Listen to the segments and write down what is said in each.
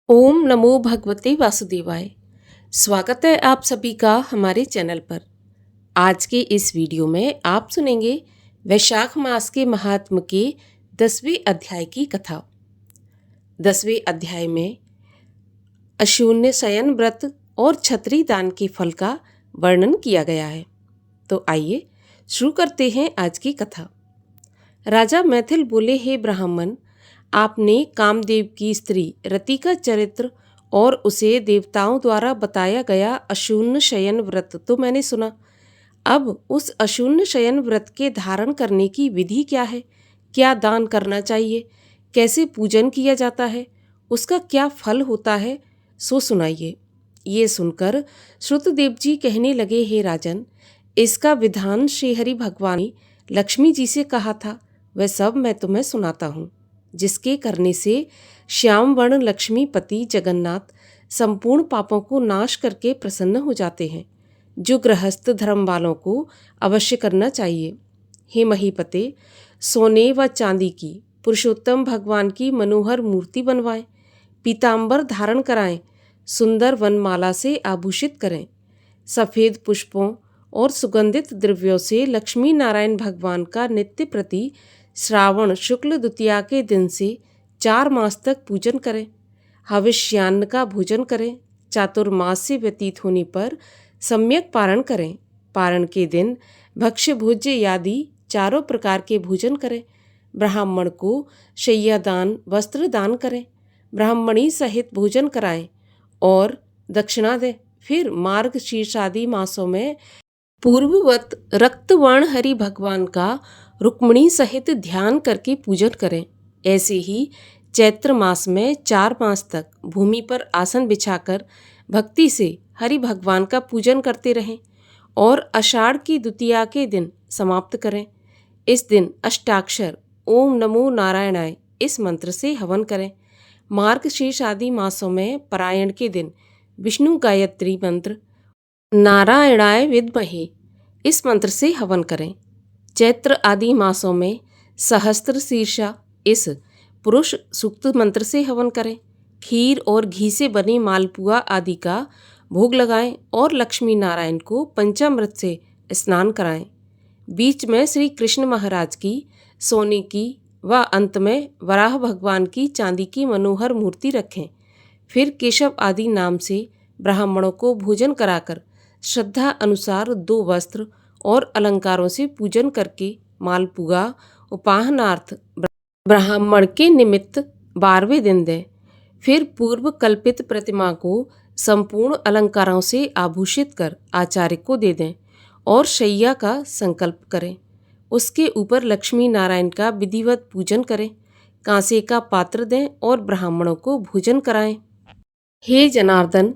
ओम नमो भगवते वासुदेवाय। स्वागत है आप सभी का हमारे चैनल पर। आज के इस वीडियो में आप सुनेंगे वैशाख मास के महात्म के 10वें अध्याय की कथा। 10वें अध्याय में अशून्य शयन व्रत और छत्री दान के फल का वर्णन किया गया है। तो आइए शुरू करते हैं आज की कथा। राजा मैथिल बोले, हे ब्राह्मण, आपने कामदेव की स्त्री रति का चरित्र और उसे देवताओं द्वारा बताया गया अशून्य शयन व्रत तो मैंने सुना। अब उस अशून्य शयन व्रत के धारण करने की विधि क्या है, क्या दान करना चाहिए, कैसे पूजन किया जाता है, उसका क्या फल होता है, सो सुनाइए। ये सुनकर श्रुतदेव जी कहने लगे, हे राजन, इसका विधान श्रीहरि भगवान ने लक्ष्मी जी से कहा था, वह सब मैं तुम्हें सुनाता हूँ, जिसके करने से श्याम वर्ण लक्ष्मीपति जगन्नाथ संपूर्ण पापों को नाश करके प्रसन्न हो जाते हैं, जो गृहस्थ धर्म वालों को अवश्य करना चाहिए। हे महीपते, सोने व चांदी की पुरुषोत्तम भगवान की मनोहर मूर्ति बनवाएं, पीताम्बर धारण कराएं, सुंदर वनमाला से आभूषित करें, सफ़ेद पुष्पों और सुगंधित द्रव्यों से लक्ष्मी नारायण भगवान का नित्य प्रति श्रावण शुक्ल द्वितीया के दिन से 4 मास तक पूजन करें, हविष्यान्न का भोजन करें, चातुर्मास से व्यतीत होने पर सम्यक पारण करें, पारण के दिन भक्ष्य भोज्य आदि चारों प्रकार के भोजन करें, ब्राह्मण को शय्यादान वस्त्र दान करें, ब्राह्मणी सहित भोजन कराएं और दक्षिणा दें। फिर मार्ग शीर्षादि मासों में पूर्ववत रक्तवर्ण हरि भगवान का रुक्मिणी सहित ध्यान करके पूजन करें। ऐसे ही चैत्र मास में 4 मास तक भूमि पर आसन बिछाकर भक्ति से हरि भगवान का पूजन करते रहें और आषाढ़ की द्वितीया के दिन समाप्त करें। इस दिन अष्टाक्षर ओम नमो नारायणाय इस मंत्र से हवन करें। मार्गशीर्ष आदि मासों में परायण के दिन विष्णु गायत्री मंत्र नारायणाय विद्महे इस मंत्र से हवन करें। चैत्र आदि मासों में सहस्त्र शीर्षा इस पुरुष सूक्त मंत्र से हवन करें। खीर और घी से बने मालपुआ आदि का भोग लगाएं और लक्ष्मी नारायण को पंचामृत से स्नान कराएं। बीच में श्री कृष्ण महाराज की सोने की व अंत में वराह भगवान की चांदी की मनोहर मूर्ति रखें। फिर केशव आदि नाम से ब्राह्मणों को भोजन कराकर श्रद्धा अनुसार 2 वस्त्र और अलंकारों से पूजन करके मालपुआ उपाहनार्थ ब्राह्मण के निमित्त 12वें दिन दें। फिर पूर्व कल्पित प्रतिमा को संपूर्ण अलंकारों से आभूषित कर आचार्य को दे दें और शैया का संकल्प करें। उसके ऊपर लक्ष्मी नारायण का विधिवत पूजन करें, कांसे का पात्र दें और ब्राह्मणों को भोजन कराएं। हे जनार्दन,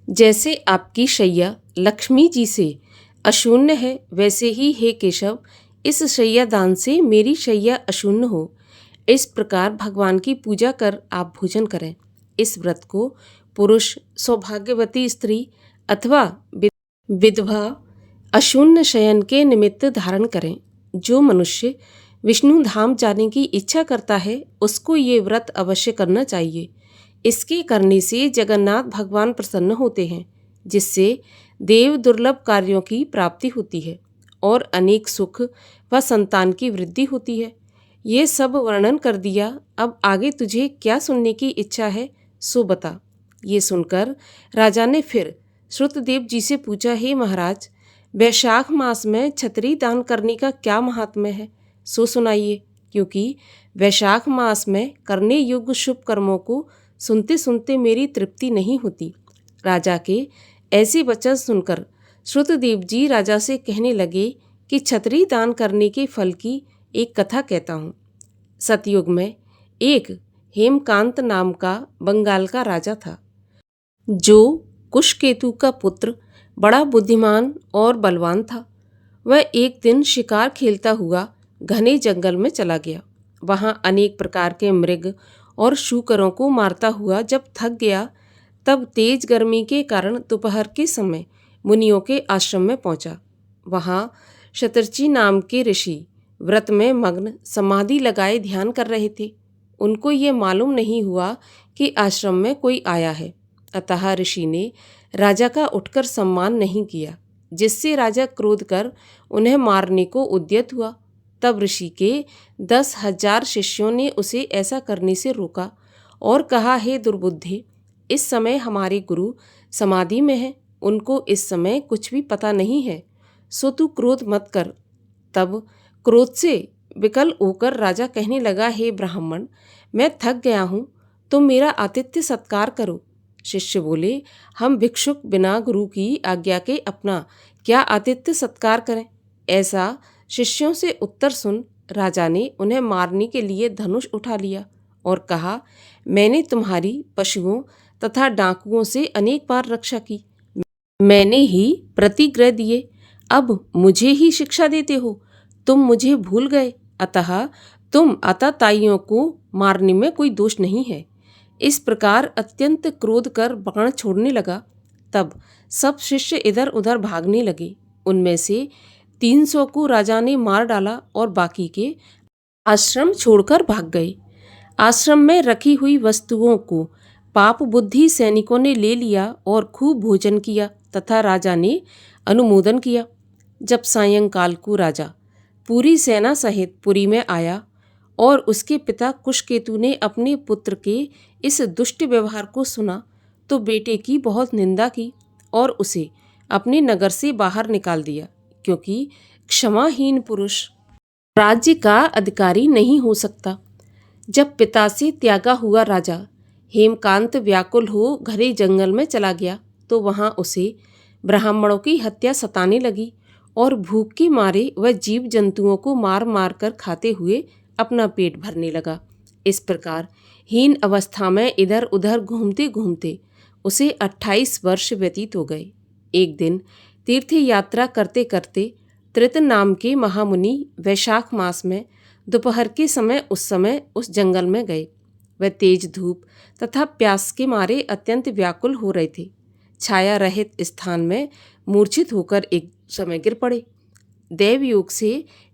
जैसे आपकी शैया लक्ष्मी जी से अशून्य है, वैसे ही हे केशव, इस शैया दान से मेरी शैया अशून्य हो। इस प्रकार भगवान की पूजा कर आप भोजन करें। इस व्रत को पुरुष, सौभाग्यवती स्त्री अथवा विधवा अशून्य शयन के निमित्त धारण करें। जो मनुष्य विष्णु धाम जाने की इच्छा करता है, उसको ये व्रत अवश्य करना चाहिए। इसके करने से जगन्नाथ भगवान प्रसन्न होते हैं, जिससे देव दुर्लभ कार्यों की प्राप्ति होती है और अनेक सुख व संतान की वृद्धि होती है। ये सब वर्णन कर दिया, अब आगे तुझे क्या सुनने की इच्छा है सो बता। ये सुनकर राजा ने फिर श्रुतदेव जी से पूछा, हे महाराज, वैशाख मास में छत्री दान करने का क्या महात्म्य है, सो सुनाइए, क्योंकि वैशाख मास में करने योग्य शुभ कर्मों को सुनते सुनते मेरी तृप्ति नहीं होती। राजा के ऐसे वचन सुनकर श्रुतदेव जी राजा से कहने लगे कि छत्री दान करने के फल की एक कथा कहता हूँ। सतयुग में एक हेमकांत नाम का बंगाल का राजा था, जो कुशकेतु का पुत्र बड़ा बुद्धिमान और बलवान था। वह एक दिन शिकार खेलता हुआ घने जंगल में चला गया। वहाँ अनेक प्रकार के मृग और शूकरों को मारता हुआ जब थक गया, तब तेज गर्मी के कारण दोपहर के समय मुनियों के आश्रम में पहुंचा। वहाँ शतर्ची नाम के ऋषि व्रत में मग्न समाधि लगाए ध्यान कर रहे थे। उनको ये मालूम नहीं हुआ कि आश्रम में कोई आया है। अतः ऋषि ने राजा का उठकर सम्मान नहीं किया, जिससे राजा क्रोध कर उन्हें मारने को उद्यत हुआ। तब ऋषि के 10,000 शिष्यों ने उसे ऐसा करने से रोका और कहा, हे दुर्बुद्धे, इस समय हमारे गुरु समाधि में हैं, उनको इस समय कुछ भी पता नहीं है, सो तू क्रोध मत कर। तब क्रोध से विकल होकर राजा कहने लगा, हे ब्राह्मण, मैं थक गया हूँ, तुम मेरा आतिथ्य सत्कार करो। शिष्य बोले, हम भिक्षुक बिना गुरु की आज्ञा के अपना क्या आतिथ्य सत्कार करें। ऐसा शिष्यों से उत्तर सुन राजा ने उन्हें मारने के लिए धनुष उठा लिया और कहा, मैंने तुम्हारी पशुओं तथा डाकुओं से अनेक बार रक्षा की, मैंने ही प्रतिग्रह दिए, अब मुझे ही शिक्षा देते हो, तुम मुझे भूल गए। अतः तुम आतताइयों को मारने में कोई दोष नहीं है। इस प्रकार अत्यंत क्रोध कर बाण छोड़ने लगा। तब सब शिष्य इधर उधर भागने लगे। उनमें से 300 को राजा ने मार डाला और बाकी के आश्रम छोड़कर भाग गए। आश्रम में रखी हुई वस्तुओं को पाप बुद्धि सैनिकों ने ले लिया और खूब भोजन किया तथा राजा ने अनुमोदन किया। जब सायंकाल को राजा पूरी सेना सहित पुरी में आया और उसके पिता कुशकेतु ने अपने पुत्र के इस दुष्ट व्यवहार को सुना तो बेटे की बहुत निंदा की और उसे अपने नगर से बाहर निकाल दिया, क्योंकि क्षमाहीन पुरुष राज्य का अधिकारी नहीं हो सकता। जब पिता से त्यागा हुआ राजा हेमकांत व्याकुल हो घने जंगल में चला गया तो वहां उसे ब्राह्मणों की हत्या सताने लगी और भूख के मारे वह जीव जंतुओं को मार मार कर खाते हुए अपना पेट भरने लगा। इस प्रकार हीन अवस्था में इधर उधर घूमते घूमते उसे 28 वर्ष व्यतीत हो गए। एक दिन तीर्थ यात्रा करते करते त्रित नाम के महामुनि वैशाख मास में दोपहर के समय उस जंगल में गए। वह तेज धूप तथा प्यास के मारे अत्यंत व्याकुल हो रहे थे। छाया रहित स्थान में मूर्छित होकर एक समय गिर पड़े। देवयोग से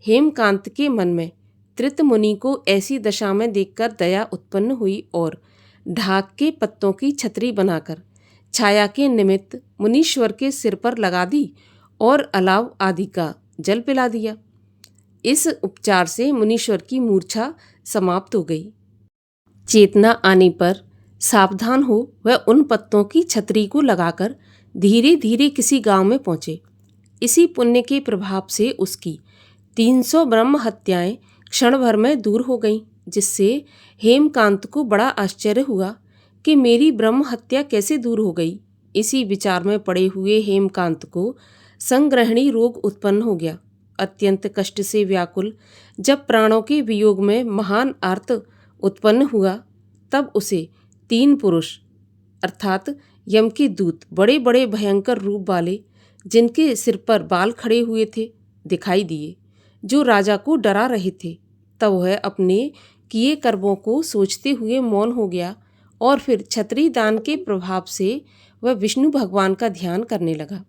हेमकांत के मन में त्रित मुनि को ऐसी दशा में देखकर दया उत्पन्न हुई और ढाक के पत्तों की छतरी बनाकर छाया के निमित्त मुनीश्वर के सिर पर लगा दी और अलाव आदि का जल पिला दिया। इस उपचार से मुनीश्वर की मूर्छा समाप्त हो गई। चेतना आने पर सावधान हो वह उन पत्तों की छतरी को लगाकर धीरे धीरे किसी गांव में पहुंचे। इसी पुण्य के प्रभाव से उसकी 300 ब्रह्म हत्याएं क्षण भर में दूर हो गईं, जिससे हेमकांत को बड़ा आश्चर्य हुआ कि मेरी ब्रह्म हत्या कैसे दूर हो गई। इसी विचार में पड़े हुए हेमकांत को संग्रहणी रोग उत्पन्न हो गया। अत्यंत कष्ट से व्याकुल जब प्राणों के वियोग में महान आर्त उत्पन्न हुआ, तब उसे 3 पुरुष अर्थात यम के दूत बड़े बड़े भयंकर रूप वाले, जिनके सिर पर बाल खड़े हुए थे, दिखाई दिए, जो राजा को डरा रहे थे। तब वह अपने किए कर्मों को सोचते हुए मौन हो गया और फिर छतरी दान के प्रभाव से वह विष्णु भगवान का ध्यान करने लगा।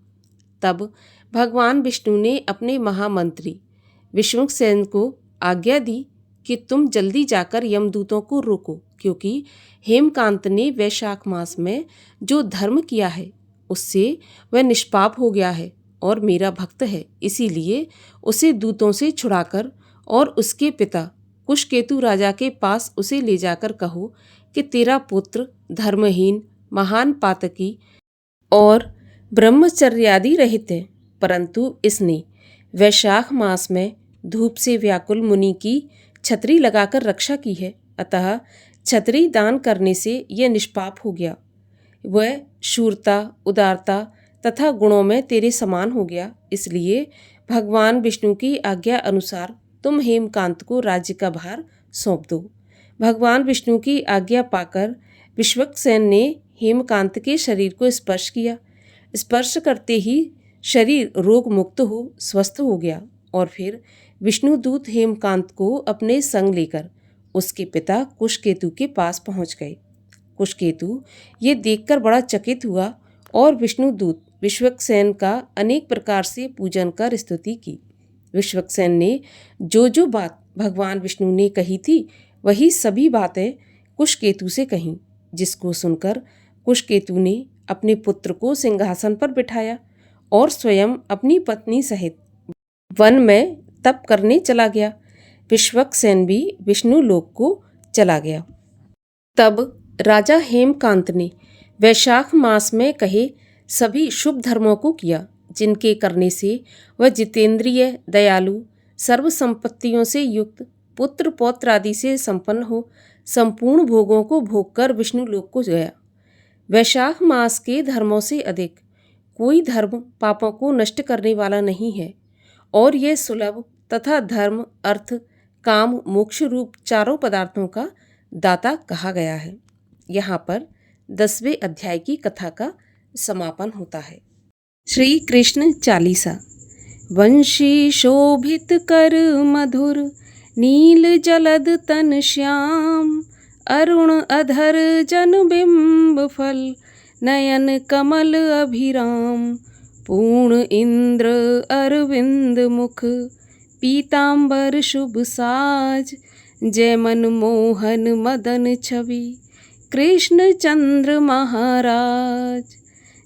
तब भगवान विष्णु ने अपने महामंत्री विश्वक्सेन को आज्ञा दी कि तुम जल्दी जाकर यमदूतों को रोको, क्योंकि हेमकांत ने वैशाख मास में जो धर्म किया है उससे वह निष्पाप हो गया है और मेरा भक्त है। इसीलिए उसे दूतों से छुड़ाकर और उसके पिता कुशकेतु राजा के पास उसे ले जाकर कहो कि तेरा पुत्र धर्महीन, महान पातकी और ब्रह्मचर्यादि रहित है, परंतु इसने वैशाख मास में धूप से व्याकुल मुनि की छतरी लगाकर रक्षा की है, अतः छतरी दान करने से यह निष्पाप हो गया। वह शूरता, उदारता तथा गुणों में तेरे समान हो गया। इसलिए भगवान विष्णु की आज्ञा अनुसार तुम हेमकांत को राज्य का भार सौंप दो। भगवान विष्णु की आज्ञा पाकर विश्वक्सेन ने हेमकांत के शरीर को स्पर्श किया। स्पर्श करते ही शरीर रोग मुक्त हो स्वस्थ हो गया और फिर विष्णुदूत हेमकांत को अपने संग लेकर उसके पिता कुशकेतु के पास पहुंच गए। कुशकेतु ये देखकर बड़ा चकित हुआ और विष्णुदूत विश्वक्सेन का अनेक प्रकार से पूजन कर स्तुति की। विश्वक्सेन ने जो जो बात भगवान विष्णु ने कही थी वही सभी बातें कुशकेतु से कहीं। जिसको सुनकर कुशकेतु ने अपने पुत्र को सिंहासन पर बिठाया और स्वयं अपनी पत्नी सहित वन में तप करने चला गया। विश्वक्सेन भी विष्णु लोक को चला गया। तब राजा हेमकांत ने वैशाख मास में कहे सभी शुभ धर्मों को किया, जिनके करने से वह जितेंद्रिय, दयालु, सर्व संपत्तियों से युक्त, पुत्र पौत्र आदि से संपन्न हो संपूर्ण भोगों को भोगकर विष्णु लोक को गया। वैशाख मास के धर्मों से अधिक कोई धर्म पापों को नष्ट करने वाला नहीं है और यह सुलभ तथा धर्म, अर्थ, काम, मोक्ष रूप चारों पदार्थों का दाता कहा गया है। यहाँ पर 10वें अध्याय की कथा का समापन होता है। श्री कृष्ण चालीसा। वंशी शोभित कर मधुर, नील जलद तन श्याम, अरुण अधर जन बिंब फल, नयन कमल अभिराम, पूर्ण इंद्र अरविंद मुख, पीतांबर शुभ साज, जय मन मोहन मदन छवि, कृष्ण चंद्र महाराज।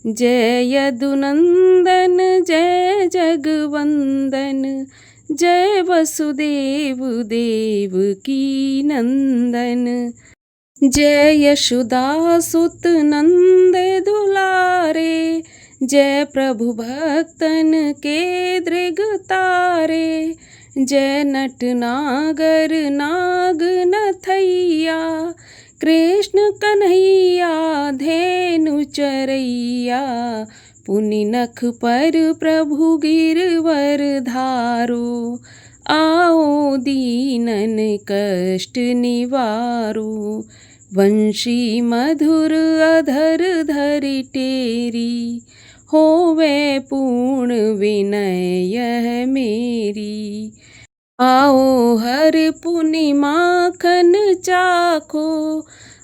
जय यदुनंदन जय जगवंदन, जय वसुदेव देव की नंदन, जय यशोदा सुत नंद दुलारे, जय प्रभु भक्तन के दृग तारे, जय नट नागर नाग नथैया, कृष्ण कन्हैया धेनु चरैया, पुनि नख पर प्रभु गिरवर धारो, आओ दीनन कष्ट निवारो, वंशी मधुर अधर धरि टेरी, होवे पूर्ण विनय यह मेरी, आओ हर पुनि माखन चाखो,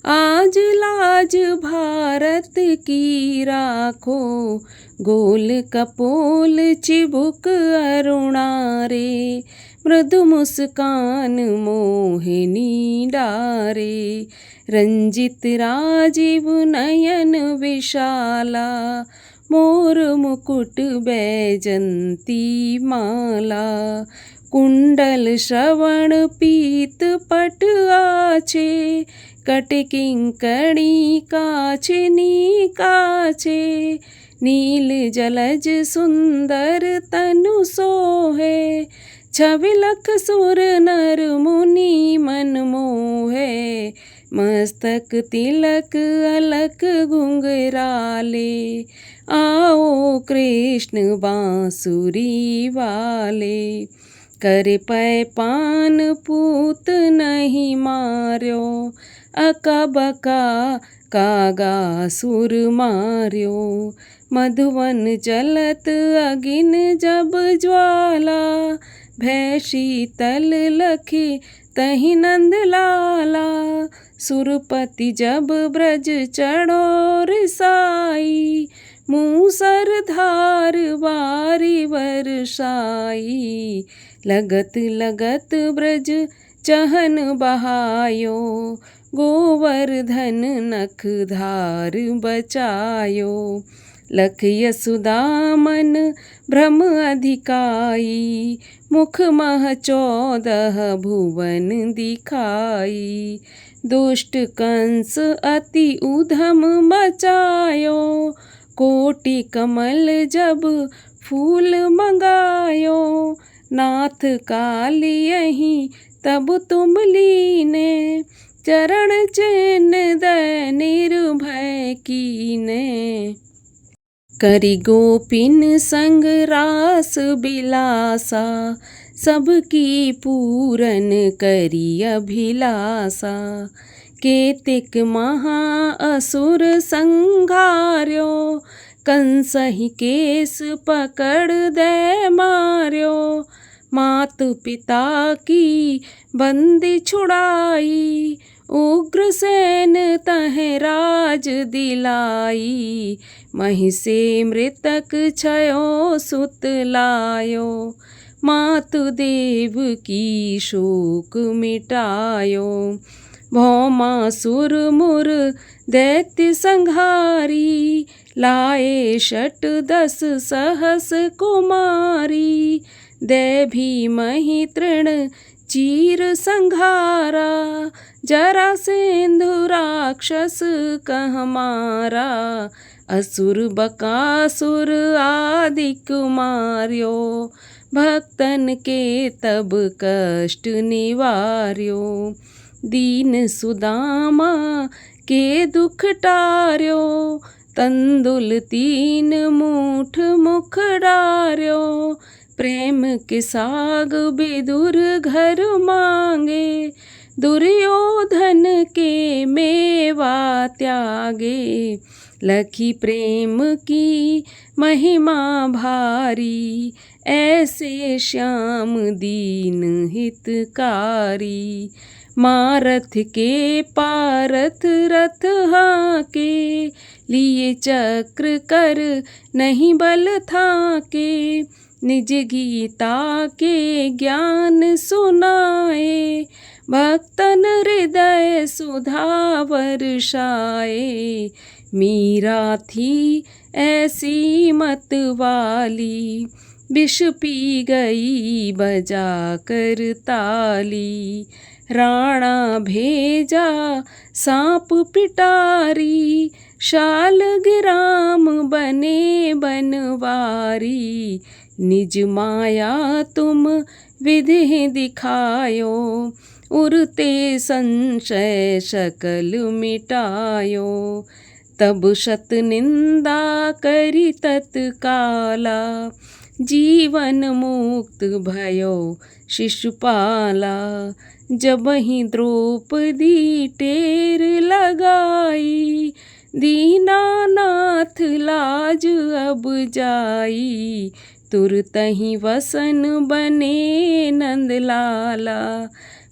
आज लाज भारत की राखो, गोल कपोल चिबुक अरुणारे, मृदु मुस्कान मोहिनी डारे, रंजित राजीव नयन विशाला, मोर मुकुट बैजंती माला, कुंडल श्रवण पीत पट आछे, कटकिंकणी काछनी काछे, नील जलज सुंदर तनु सोहे, छविलख सुर नर मुनि मन मोहे, मस्तक तिलक अलक घुंघराले, आओ कृष्ण बांसुरी वाले, करे पै पान पूत नहीं मार्यो, अका बका कागा सुर मार्यो, मधुवन जलत अगिन जब ज्वाला, भय शीतल लखी तहि नंद लाला, सुरपति जब ब्रज चढ़ो रिसाई, मूसर धार बारी बरसाई, लगत लगत ब्रज चहन बहायो, गोवर्धन नख धार बचायो, लख यशोदा मन भ्रम अधिकाई, मुख मह 14 भुवन दिखाई, दुष्ट कंस अति उधम मचायो, कोटि कमल जब फूल मंगायो, नाथ काली यहीं तब तुम लीने, चरण चिन्ह दय निर्भय कीने, करी गोपिन संग रास बिलासा, सबकी पूरन करी अभिलाषा, केतिक महा असुर संघार्यो, कंसहि केस पकड़ दे मार्यो, मात पिता की बंदी छुड़ाई, उग्रसेन तहें राज दिलाई, महिषे मृतक छयो सुत लायो, मातु देव की शोक मिटायो, भौमासुर मुर दैत्य संहारी, लाए 10 सहस कुमारी। दे भीमहि तृण चीर संघारा, जरासेंधु राक्षस कह मारा। असुर बकासुर आदिक मार्यो, भक्तन के तब कष्ट निवार्यो। दीन सुदामा के दुख टार्यो, तंदुल 3 मूठ मुख डार्यो। प्रेम के साग विदुर घर मांगे, दुर्योधन के मेवा त्यागे। लखी प्रेम की महिमा भारी, ऐसे श्याम दीन हितकारी। मारथ के पारथ रथ हाके, लिए चक्र कर नहीं बल थाके। निज गीता के ज्ञान सुनाए, भक्तन हृदय सुधा वर्षाए। मीरा थी ऐसी मत वाली, विष पी गई बजा कर ताली। राणा भेजा सांप पिटारी, शालग्राम बने बनवारी। निज माया तुम विधि दिखायो, उरते संशय सकल मिटायो। तब शत निंदा करी तत्काला, जीवन मुक्त भयो शिशुपाला। जबहि द्रौपदी टेर लगाई, दीनानाथ लाज अब जाई। तुरतहि वसन बने नंदलाला,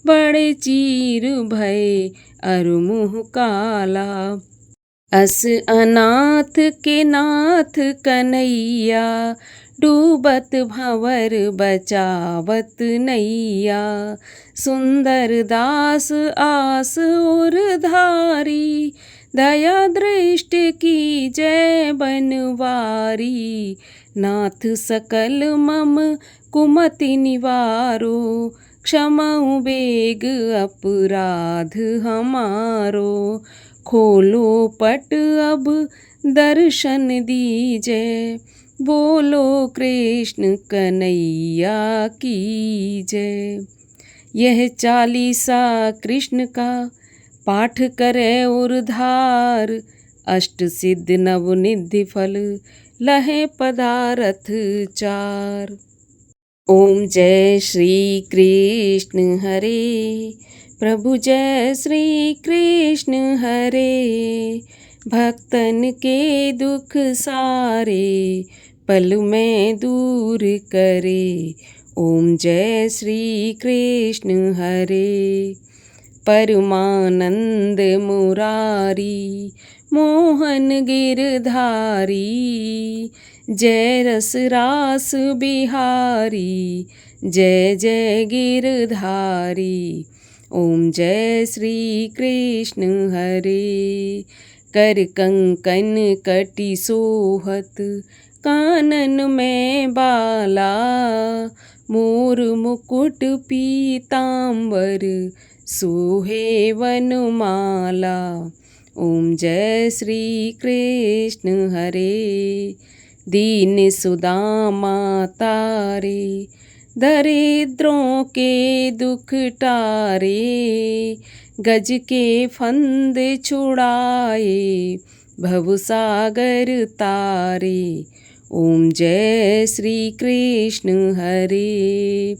बड़े चीर भय अरु मुँह काला। अस अनाथ के नाथ कन्हैया, डूबत भंवर बचावत नैया। सुंदर दास आस उर धारी, दया दृष्टि की जय बनवारी। नाथ सकल मम कुमति निवारो, क्षमाउ बेग अपराध हमारो। खोलो पट अब दर्शन दीजे, बोलो कृष्ण कन्हैया की जय। यह 40 कृष्ण का पाठ करे उर्धार, अष्ट सिद्ध नवनिधि फल लहे पदारथ 4। ओम जय श्री कृष्ण हरे, प्रभु जय श्री कृष्ण हरे। भक्तन के दुख सारे, पल में दूर करे। ओम जय श्री कृष्ण हरे। परमानंद मुरारी, मोहन गिरधारी। जय रस रास बिहारी, जय जय गिरधारी। ओम जय श्री कृष्ण हरे। कर कंकन कटि सोहत, कानन में बाला। मोर मुकुट पीतांबर, सोहे वनमाला। ओम जय श्री कृष्ण हरे। दीन सुदामा तारे, दरिद्रों के दुख टारे। गज के फंद छुड़ाए, भवसागर तारे। ओम जय श्री कृष्ण हरे।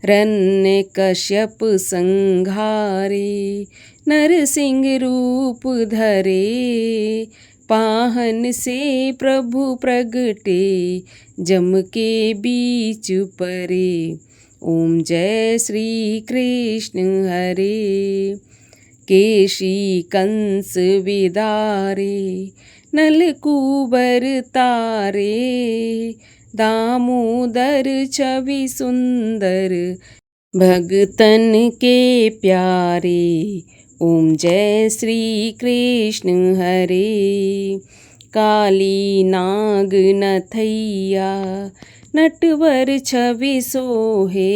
रण्य कश्यप संघारे, नरसिंह रूप धरे। पाहन से प्रभु प्रगटे, जम के बीच परे। ओम जय श्री कृष्ण हरे। केशी कंस विदारे, नलकूबर तारे। दामोदर छवि सुंदर, भगतन के प्यारे। ओम जय श्री कृष्ण हरे। काली नाग नथैया नटवर छवि सोहे,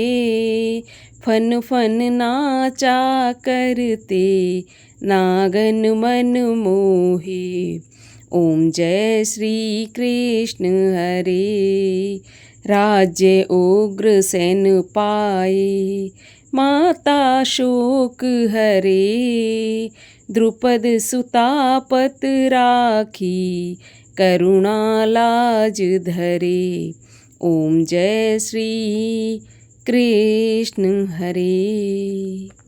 फन फन नाचा करते नागन मन मोहे। ओम जय श्री कृष्ण हरे। राज्य उग्र सेन पाए, माता शोक हरे। द्रुपद सुता पत राखी, करुणा लाज धरे। ओम जय श्री कृष्ण हरे।